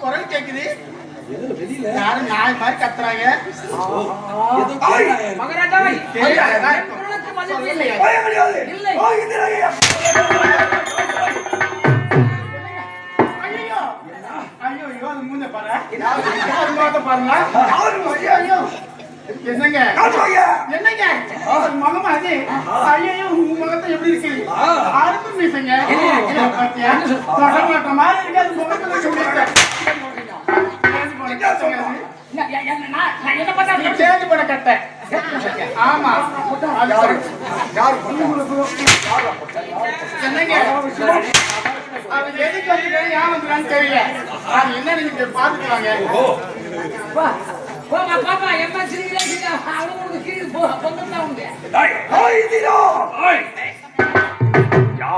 குரல் கேக்குது யாரும் நாய் மாதிரி கத்துறாங்க. என்னங்க என்னங்க மகமா அது ஐயோ உங்க முகத்தை எப்படி இருக்கு அறுப்பு மீசங்க பாத்தியா தொடமாட்ட மாதிரி இருக்கு அது முகத்துல சொல்லிருக்கேன் சேஞ்ச் பண்ண கட்ட ஆமா என்னங்க அது எதுக்கு வந்து ஏன் வந்துறான்னு தெரியல அது என்ன நீங்க பாத்துக்கலாங்க போமா பாப்பா எம்மா சிரிக்கிறீங்க அவங்களுக்கு கீழ போ பொங்கல்ல உங்க டேய் ஓய் தீரோ ஓய் யா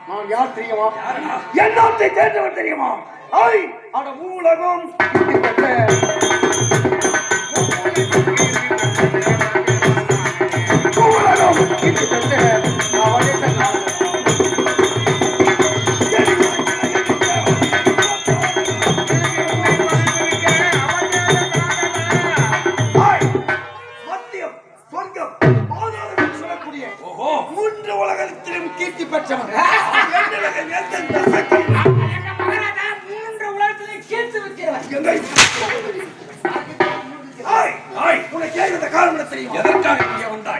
நான் யார் தெரியுமா? என் நாட்டை சேர்ந்தவர் தெரியுமா? ஐ அட மூலகம் மூன்று உலகத்திலும் கீர்த்தி பெற்றவர் மூன்று உலகத்திலே கீர்த்தி வைக்கிறவர்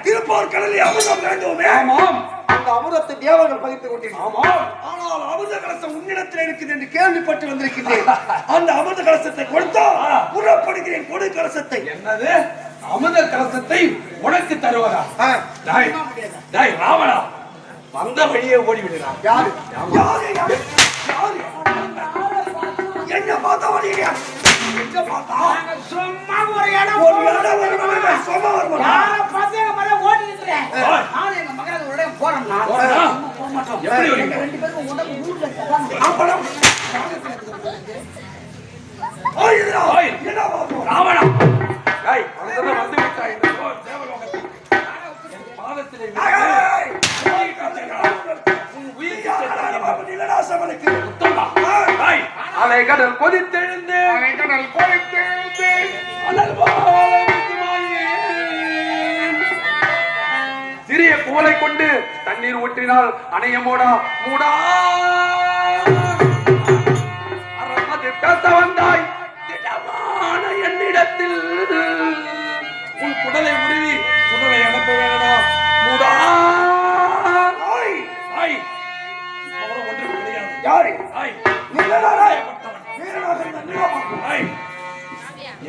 திருப்போர் கடலில் அமிர்தம் வேண்டுமே. அந்த அமிர்தத்தை தேவர்கள் பகிர்ந்து கொண்டிருக்கிறார். ஆனால் அமிர்த கலசம் உன்னிடத்தில் இருக்குது என்று கேள்விப்பட்டு வந்திருக்கிறேன். அந்த அமிர்த கலசத்தை கொடுத்தா புறப்படுகிறேன். கொடு கலசத்தை. என்னது அமிர்த கலசத்தை உனக்கு தருவதா? ராவணா வந்த வழியே ஓடிவிடுறான். யாரு என்ன பார்த்தா வழியா சும்மா ஒரு இடம் சும்மா வருமா பசங்க மாதிரி ஓடி இருக்கிறேன் நானும் எங்க மகன் உடனே போறோம்னா போக மாட்டோம் ரெண்டு பேரும் உடம்பு ஊர்ல ராவணா வந்து விட்டாய் பாதத்திலே அலைகடல் கொதித்தெழுந்து சிறிய கோலை கொண்டு தண்ணீர் ஊற்றினால் அணைய மூடா பேச வந்தாய் திடமான என்னிடத்தில் உன் குடலை உருவி குடலை அனுப்ப வேண்டாம் மூடா. ஒன்று கிடையாது. யாரு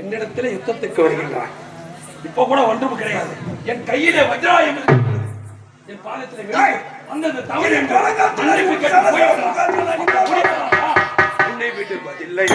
என்னிடத்தில் யுத்தத்துக்கு வருகின்றான். இப்ப கூட ஒன்றும் கிடையாது. என் கையிலே வஜ்ராயம் என் பாதத்திலே வந்தது தவறு என்று உன்னை விடுவதில்லை.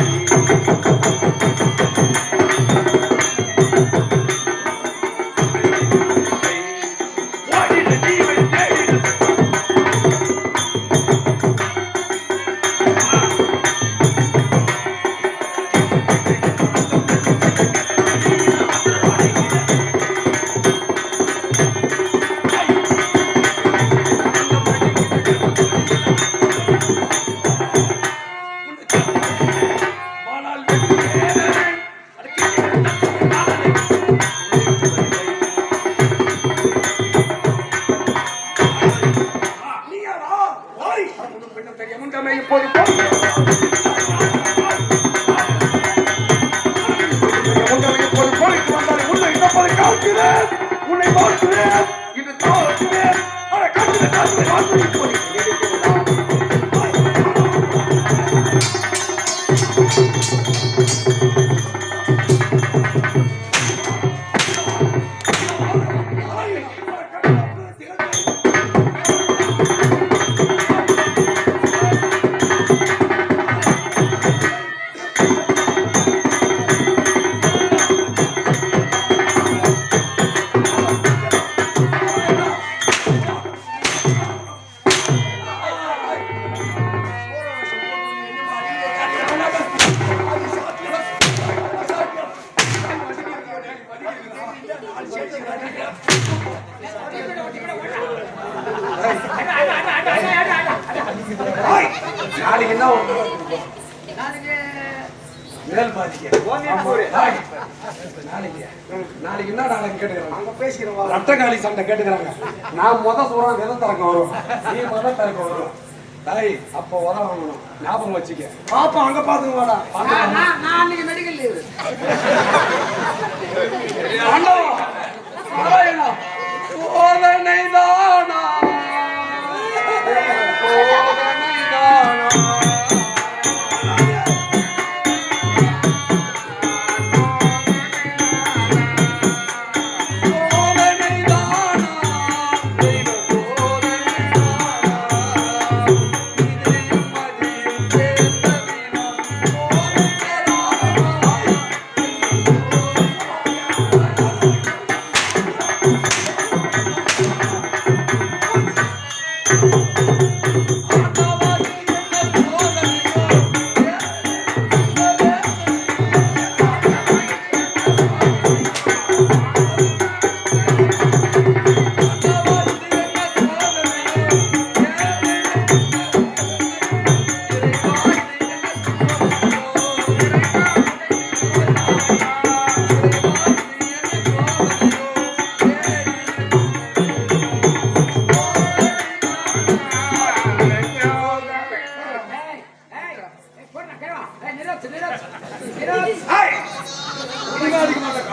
உன்னை பார்க்கிறேன் இது நாளைக்கு என்ன ஒரு நாளைக்கு மேல் பாதிக்க நாளைக்கு என்ன நாளைக்கு கேட்டுக்கிறாங்க அங்க பேசிக்கிறோம் ரத்தகாளி சண்டை கேட்டுக்கிறாங்க. நான் சொல்றேன் விதம் திறக்க வரும், நீ திறக்க வரும். தாய் அப்ப உரம் வாங்கணும், ஞாபகம் வச்சுக்க. பாப்பா அங்க பாத்துக்க வாடா. நான் அன்னைக்கு மெடிக்கல் லீவு. சோதனை தானா சோதனை தானா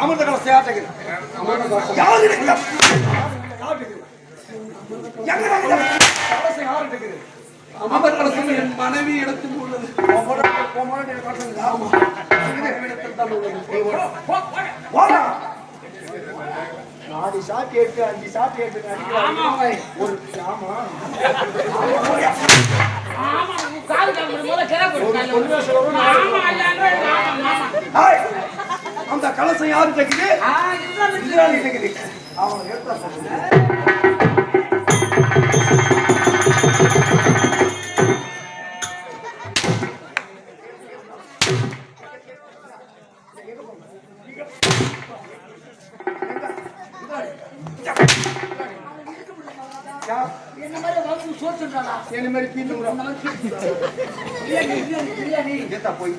அமர்ந்த கலசை ஆட்டுக்குது. யாரு இருக்குது? எங்க கலசை யாரு இருக்குது? அமர் கலசம் என் மனைவி இடத்தில் உள்ளது. நாலு சாத்தி எடுத்து 5 சாத்தி எடுத்து ஒரு ஆமா அந்த கலசம் யாரு தைக்குது? இந்திராணி தைக்குது. அவன் எடுத்தா சொல்லுங்க. என்ன மாதிரி வாங்கி சோத்துட்டானா? என்ன மாதிரி கீழே பிரியாணி ஏத்தா போய்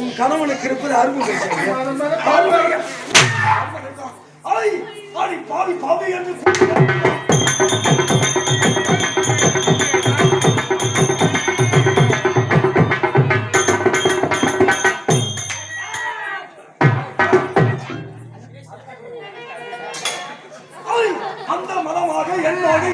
உன் கணவனுக்கு இருப்பது அரும்பு பாவி பாவி என்று அந்த மனமாக என்னோடு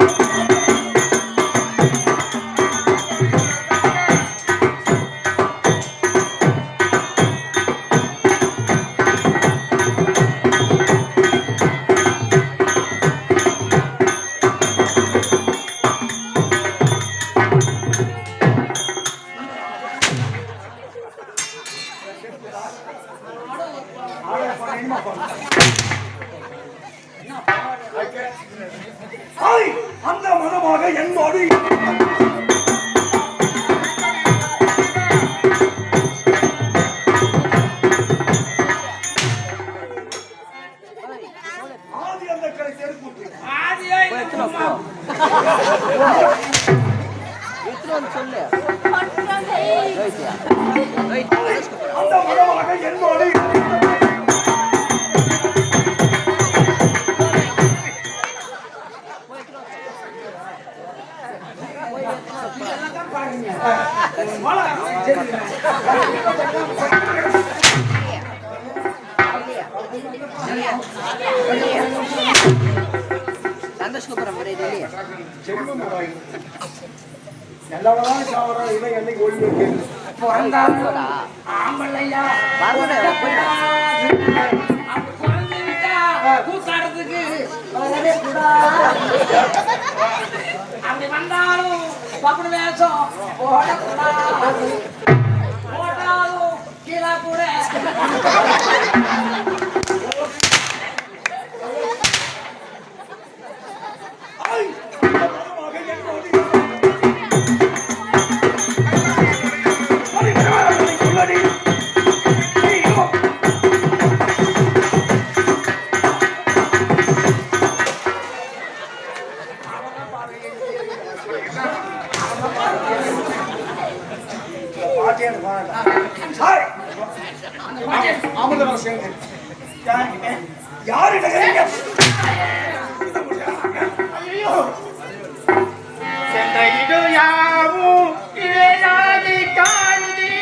அந்த மனமாக என்னோடு ஆதி அந்த கடை தெருக்கூட்டு ஆதியா அந்த மனமாக என்னோடு சந்தோஷம் எல்லாரும் சாவரம் இவன் என்னைக்கு ஒளிவு பிறந்தாலும் ஆம்பளையா கூத்தாடுறதுக்கு அப்படி வந்தாலும் பப்பன வேஷம் போடக்கூடாது போட்டாலும் கீழே கூட யாரு ஐயோ சென்ற இடம் யாவும் இளையாதி காணுதி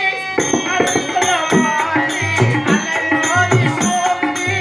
அருந்தலமாதி அலங்கோதி சோகுதி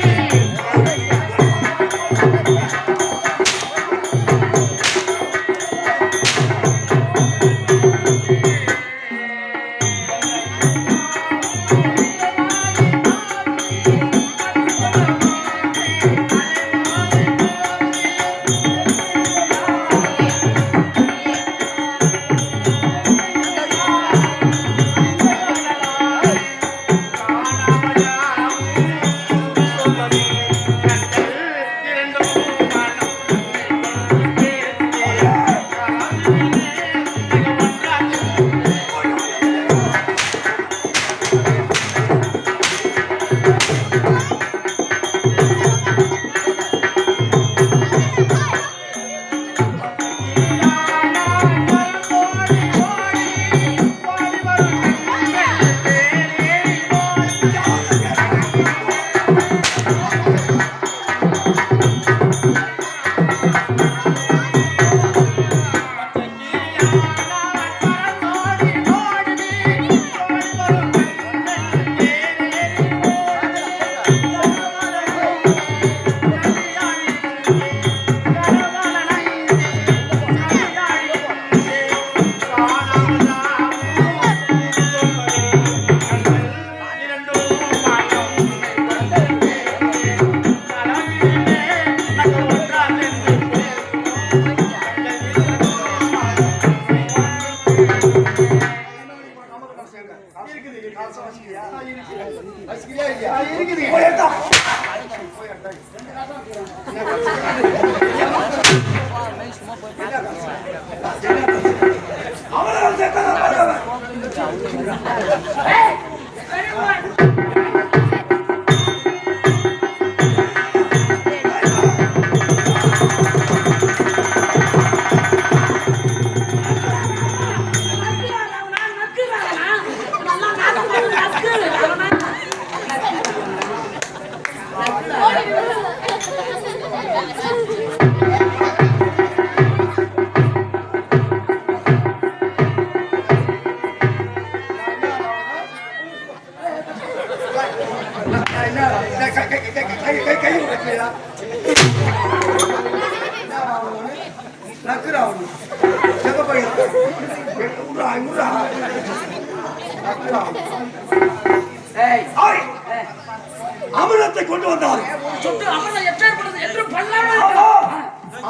அமிர்தத்தை கொண்டு வந்தார்.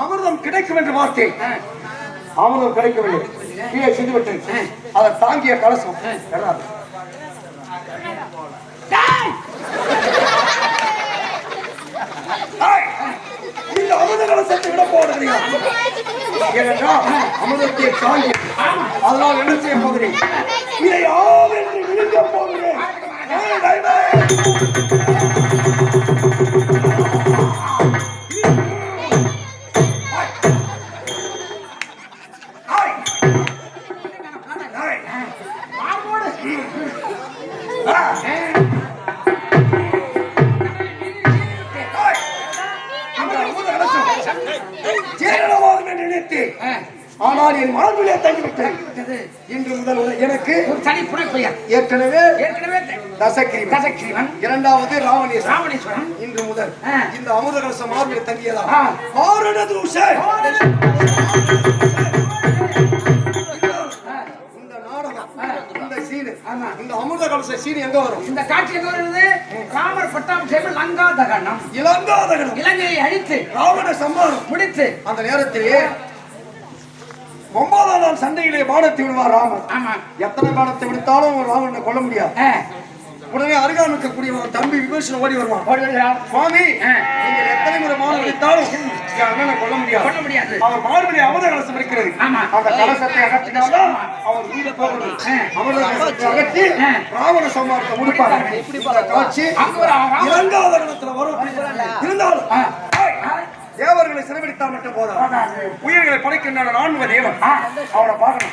அமிர்தம் கிடைக்கும் என்று வார்த்தை அமிர்தம் கிடைக்கவில்லை. கீழே சென்று விட்டேன். அதை தாங்கிய கலசம் இந்த அமிர்த கலசத்தை விட போடுகிறீர்கள். ஏனென்றால் அமிர்தத்தை தாங்கி அதனால் என்ன செய்ய போகிறேன்? இதை ஆவென்று விழுங்க போகிறேன். ஆனால் என் மார்பிலே தங்கிவிட்டேன். என்னது இன்று முதல் எனக்கு ஒரு தனி புனைப்பெயர் ஏற்கனவே ஏற்கனவே தசகிரீவன், தசகிரீவன், இரண்டாவது ராவணேஸ்வரன். ராவணேஸ்வரன். இன்று முதல் ஆ. இந்த அமுத கலசம் மார்பில் தங்கியதா ஆ. மாரண தூஷன். இந்த நாடகம், இந்த சீனு, இந்த அமுத கலச சீனு எங்க வரும்? இந்த காட்சி எங்க வருது? ராமர் பட்டாபிஷேகம் லங்கா தகனம், இளங்காதகனம், இலங்கையை அழித்து ராவண சம்மானம். முடித்து அந்த நேரத்திலே 9ஆம் நாள் சண்டையிலே பானத்தை விடுவார் ராமர். ஆமா எத்தனை பானத்தை விடுத்தாலும் ராவணனை கொல்ல முடியாது. உடனே அருகாமல் இருக்கக்கூடிய தம்பி விபீஷணன் ஓடி வருவான். சுவாமி, நீங்கள் எத்தனை முறை பானம் விடுத்தாலும் என் அண்ணனை கொல்ல முடியாது. கொல்ல முடியாது. அவர் மார்பிலே அமுத கலசம் இருக்கிறது. ஆமா. அந்த கலசத்தை அகற்றினால்தான் அவர் உயிரை போகணும். அமுத கலசத்தை அகற்றி ராவண சம்மானத்தை முடிப்பார். இந்த காட்சி அங்க ஒரு இளங்காதகனத்துல வரும். இருந்தாலும் தேவர்களை சிறைபிடித்தால் மட்டும் போதும். உயிர்களை படைக்கின்ற நான்கு தேவன் அவனை பார்க்கணும்.